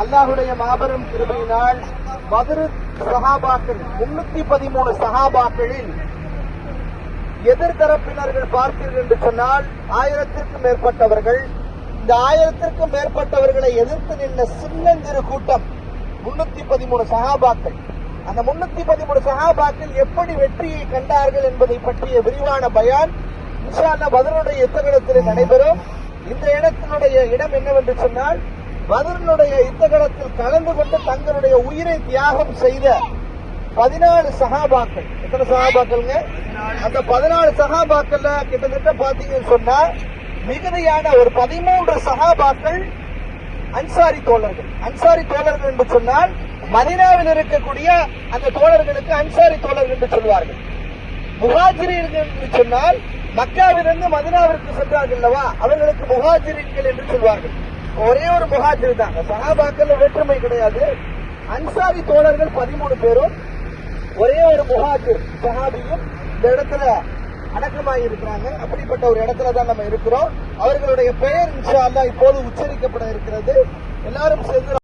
அல்லாஹுடைய மாபெரும் கிருபையினால் பத்ர் சஹாபாக்கள் 313 சஹாபாக்களில் எதிர்தரப்பினர்கள் பார்த்தீர்கள் என்று சொன்னால் 1000த்திற்கும் மேற்பட்டவர்கள். இந்த 1000த்திற்கும் மேற்பட்டவர்களை எதிர்த்து நின்ற சின்னஞ்சிறு கூட்டம் 313 சஹாபாக்கள். அந்த 313 சஹாபாக்கள் எப்படி வெற்றியை கண்டார்கள் என்பதை பற்றிய விரிவான பயான் இன்ஷா அல்லாஹ் பத்ருடைய யுத்தகலத்தில் நடைபெறும். இந்த இடத்தினுடைய இடம் என்னவென்று சொன்னால், பத்ருடைய யுத்தகலத்தில் கலந்து கொண்டு தங்களுடைய உயிரை தியாகம் செய்த 14 சஹாபாக்கள். எத்தனை சஹாபாக்கள்ங்க? அந்த 14 சஹாபாக்கள்ல கிட்டத்தட்ட பாத்தீங்கன்னு சொன்னா மிகுதியான ஒரு 13 சஹாபாக்கள் அன்சாரி தோழர்கள். அன்சாரி தோழர்கள் என்று சொன்னால் மதீனாவில் இருக்கக்கூடிய அந்த தோழர்களுக்கு அன்சாரி தோழர்கள் என்று சொல்வார்கள். முஹாஜிரீன்கள் என்று சொன்னால் மக்காவிலிருந்து மதீனாவிற்கு சென்றார்கள் அல்லவா, அவர்களுக்கு முஹாஜிரீன்கள் என்று சொல்வார்கள். ஒரே ஒரு முஹாஜிர் தான், சஹாபாக்கள் வேற்றுமை கிடையாது. அன்சாரி தோழர்கள் 13 பேரும், ஒரே ஒரு முஹாஜிர் சஹாபியும் இந்த இடத்துல அடக்கமாகி இருக்கிறாங்க. அப்படிப்பட்ட ஒரு இடத்துல தான் நம்ம இருக்கிறோம். அவர்களுடைய பெயர் இன்ஷா அல்லாஹ் இப்போது உச்சரிக்கப்பட இருக்கிறது. எல்லாரும் சேர்ந்து